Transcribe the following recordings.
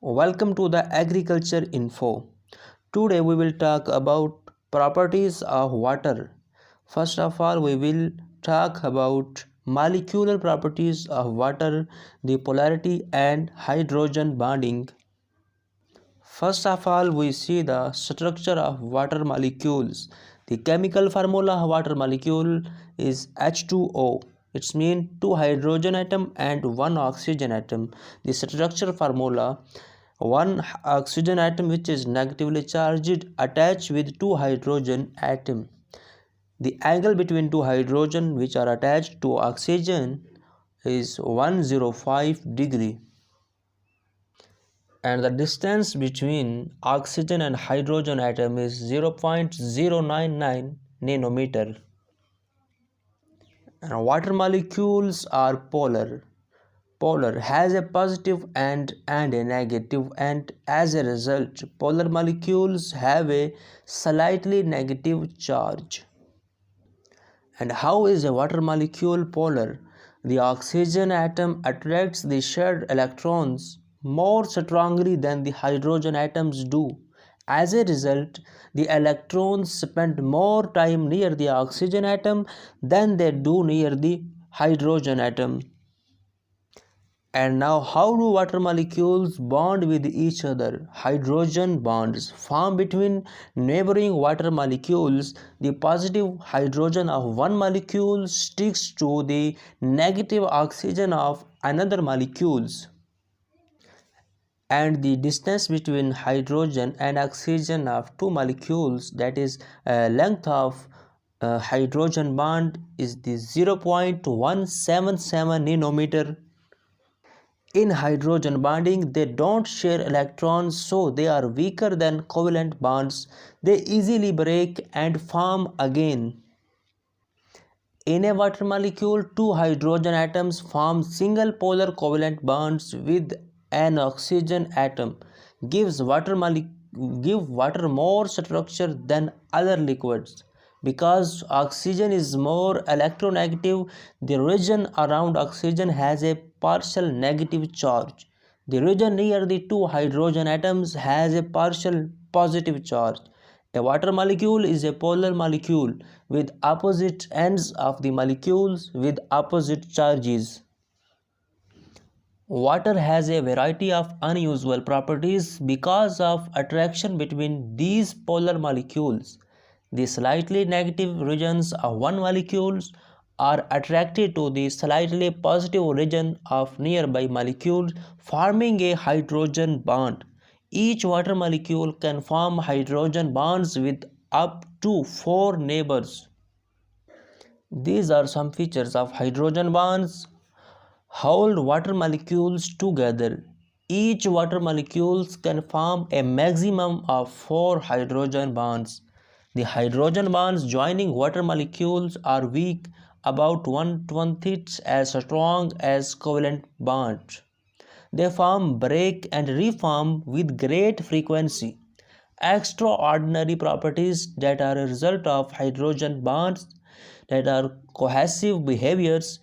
Welcome to the Agriculture Info. Today we will talk about properties of water. First of all, we will talk about molecular properties of water, the polarity and hydrogen bonding. First of all, we see the structure of water molecules. The chemical formula of water molecule is H2O. It's mean two hydrogen atom and one oxygen atom. The structure formula: one oxygen atom which is negatively charged attached with two hydrogen atom. The angle between two hydrogen which are attached to oxygen is 105 degree, and the distance between oxygen and hydrogen atom is 0.099 nanometer. And water molecules are polar. Polar has a positive and a negative, and as a result polar molecules have a slightly negative charge. And how is a water molecule polar? The oxygen atom attracts the shared electrons more strongly than the hydrogen atoms do. As a result, the electrons spend more time near the oxygen atom than they do near the hydrogen atom. And now, how do water molecules bond with each other? Hydrogen bonds form between neighboring water molecules. The positive hydrogen of one molecule sticks to the negative oxygen of another molecules, and the distance between hydrogen and oxygen of two molecules, that is length of hydrogen bond, is the 0.177 nanometer. In hydrogen bonding, they don't share electrons, so they are weaker than covalent bonds. They easily break and form again. In a water molecule, two hydrogen atoms form single polar covalent bonds with an oxygen atom. Give water more structure than other liquids. Because oxygen is more electronegative, the region around oxygen has a partial negative charge. The region near the two hydrogen atoms has a partial positive charge. A water molecule is a polar molecule with opposite ends of the molecules with opposite charges. Water has a variety of unusual properties because of attraction between these polar molecules. The slightly negative regions of one molecule are attracted to the slightly positive region of nearby molecules, forming a hydrogen bond. Each water molecule can form hydrogen bonds with up to 4 neighbors. These are some features of hydrogen bonds. Hold water molecules together. Each water molecules can form a maximum of 4 hydrogen bonds. The hydrogen bonds joining water molecules are weak, about 1/20 as strong as covalent bonds. They form, break and reform with great frequency. Extraordinary properties that are a result of hydrogen bonds, that are cohesive behaviors,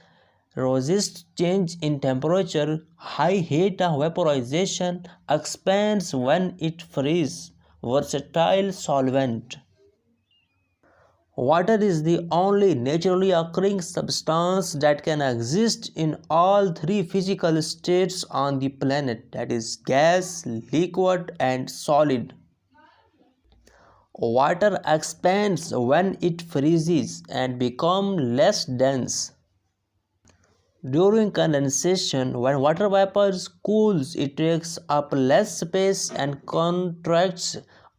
resist change in temperature, high heat of vaporization, expands when it freezes, versatile solvent. Water is the only naturally occurring substance that can exist in all three physical states on the planet, that is gas, liquid and solid. Water expands when it freezes and becomes less dense. During condensation, when water vapor cools, it takes up less space and contracts,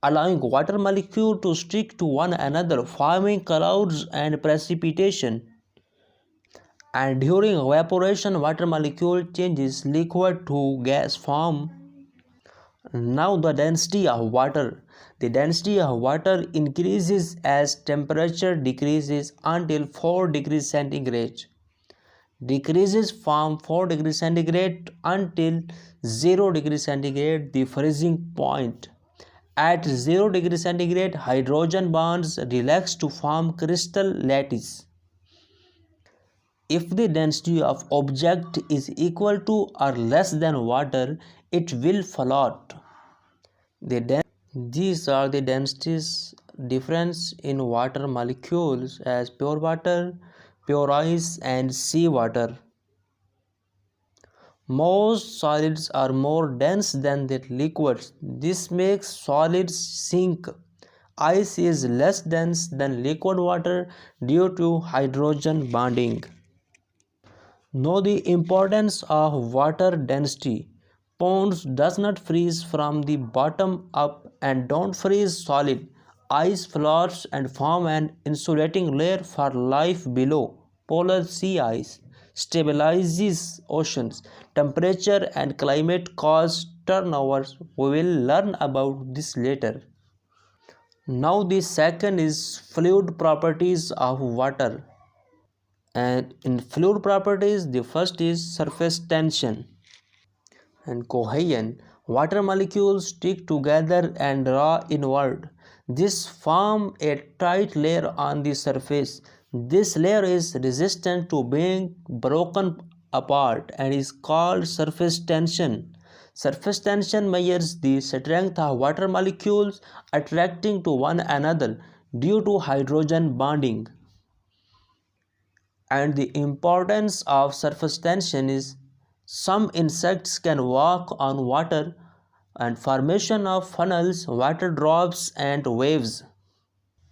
allowing water molecules to stick to one another, forming clouds and precipitation. And during evaporation, water molecule changes liquid to gas form. Now the density of water. The density of water increases as temperature decreases until 4 degrees centigrade. Decreases from 4 degrees centigrade until 0 degrees centigrade, the freezing point. At 0 degrees centigrade, hydrogen bonds relax to form crystal lattice. If the density of object is equal to or less than water, it will float. These are the densities difference in water molecules as pure water, pure ice, and seawater. Most solids are more dense than the liquids. This makes solids sink. Ice is less dense than liquid water due to hydrogen bonding. Know the importance of water density. Ponds does not freeze from the bottom up and don't freeze solid. Ice floats and form an insulating layer for life below. Polar sea ice stabilizes oceans. Temperature and climate cause turnovers. We will learn about this later. Now the second is fluid properties of water. And in fluid properties, the first is surface tension and cohesion. Water molecules stick together and draw inward. This form a tight layer on the surface. This layer is resistant to being broken apart and is called surface tension. Surface tension measures the strength of water molecules attracting to one another due to hydrogen bonding. And the importance of surface tension is some insects can walk on water and formation of funnels, water drops and waves.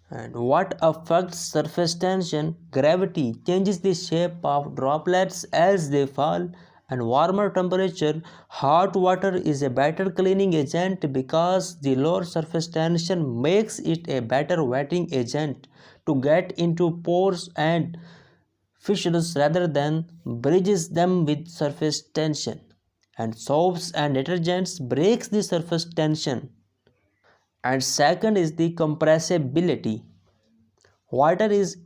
And what affects surface tension? Gravity changes the shape of droplets as they fall, and warmer temperature. Hot water is a better cleaning agent because the lower surface tension makes it a better wetting agent to get into pores and fissures rather than bridges them with surface tension. And soaps and detergents breaks the surface tension. And second is the compressibility. Water is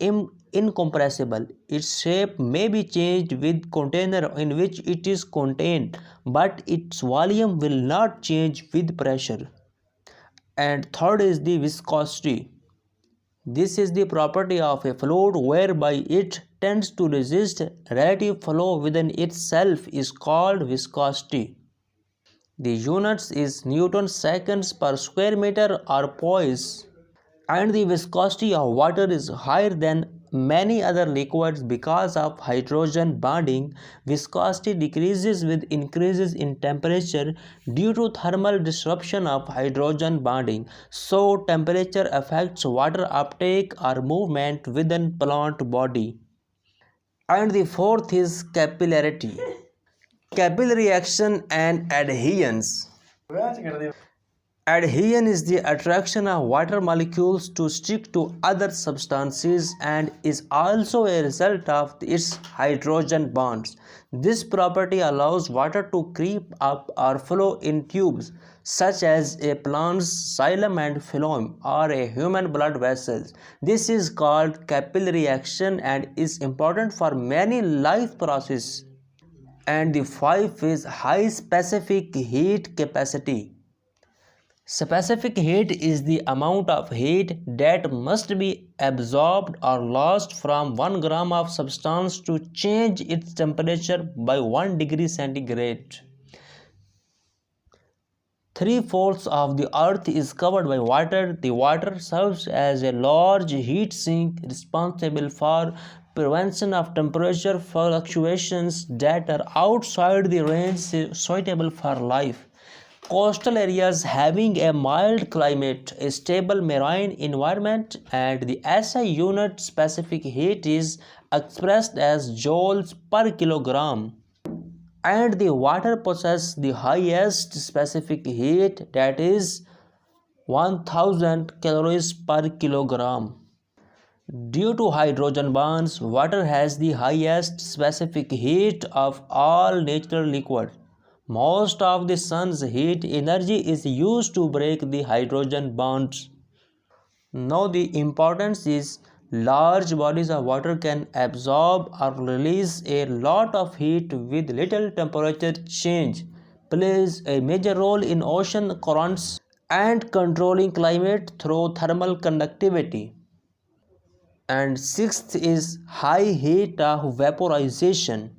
incompressible. Its shape may be changed with container in which it is contained, but its volume will not change with pressure. And third is the viscosity. This is the property of a fluid whereby it tends to resist relative flow within itself is called viscosity. The units is Newton seconds per square meter or poise. And the viscosity of water is higher than many other liquids because of hydrogen bonding. Viscosity decreases with increases in temperature due to thermal disruption of hydrogen bonding. So temperature affects water uptake or movement within plant body. And the fourth is capillarity. Capillary action and adhesions. Adhesion is the attraction of water molecules to stick to other substances and is also a result of its hydrogen bonds. This property allows water to creep up or flow in tubes such as a plant's xylem and phloem or a human blood vessels. This is called capillary action and is important for many life processes. And the fifth is high specific heat capacity. Specific heat is the amount of heat that must be absorbed or lost from 1 gram of substance to change its temperature by 1 degree centigrade. 3/4 of the earth is covered by water. The water serves as a large heat sink responsible for prevention of temperature fluctuations that are outside the range suitable for life. Coastal areas having a mild climate, a stable marine environment, and the SI unit specific heat is expressed as joules per kilogram. And the water possesses the highest specific heat, that is 1000 calories per kilogram. Due to hydrogen bonds, water has the highest specific heat of all natural liquids. Most of the sun's heat energy is used to break the hydrogen bonds. Now the importance is large bodies of water can absorb or release a lot of heat with little temperature change, plays a major role in ocean currents and controlling climate through thermal conductivity. And sixth is high heat of vaporization.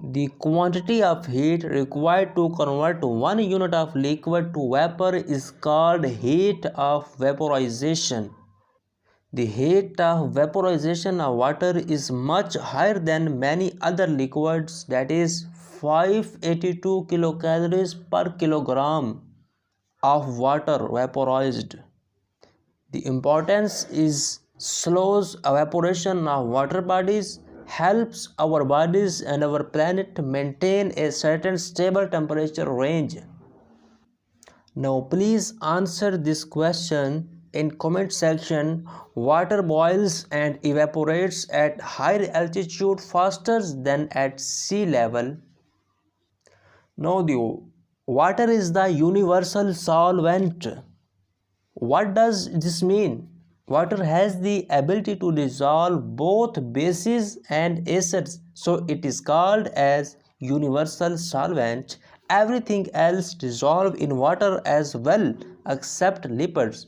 The quantity of heat required to convert 1 unit of liquid to vapor is called heat of vaporization. The heat of vaporization of water is much higher than many other liquids, that is 582 kilocalories per kilogram of water vaporized. The importance is slows evaporation of water bodies, helps our bodies and our planet maintain a certain stable temperature range. Now please answer this question in comment section. Water boils and evaporates at higher altitude faster than at sea level. Now the water is the universal solvent. What does this mean? Water has the ability to dissolve both bases and acids, so it is called as universal solvent. Everything else dissolves in water as well except lipids.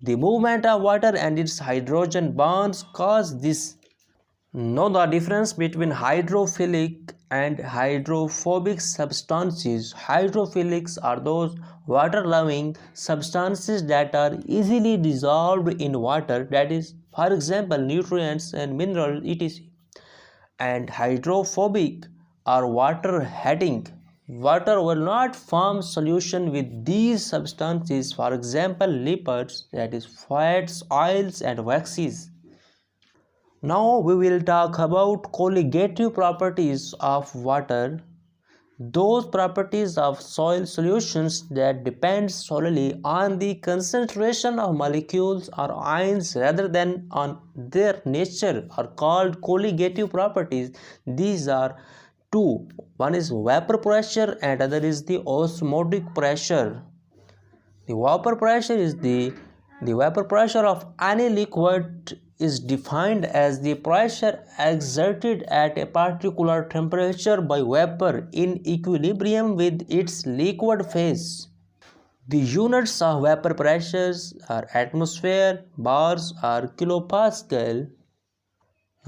The movement of water and its hydrogen bonds cause this. Know the difference between hydrophilic and hydrophobic substances. Hydrophilics are those water-loving substances that are easily dissolved in water, that is, for example, nutrients and minerals, etc. And hydrophobic are water-hating. Water will not form solution with these substances, for example, lipids, that is, fats, oils, and waxes. Now we will talk about colligative properties of water, those properties of soil solutions that depend solely on the concentration of molecules or ions rather than on their nature are called colligative properties. These are two. One is vapor pressure and other is the osmotic pressure. The vapor pressure of any liquid is defined as the pressure exerted at a particular temperature by vapor in equilibrium with its liquid phase. The units of vapor pressures are atmosphere, bars, or kilopascal.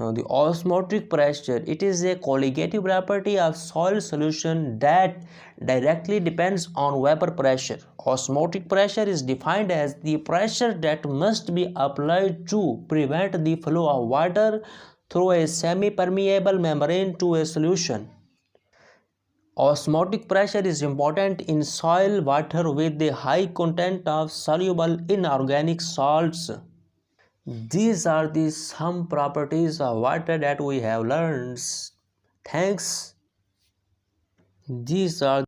Now the osmotic pressure, it is a colligative property of soil solution that directly depends on vapor pressure. Osmotic pressure is defined as the pressure that must be applied to prevent the flow of water through a semi-permeable membrane to a solution. Osmotic pressure is important in soil water with a high content of soluble inorganic salts. These are the some properties of water that we have learned. Thanks. These are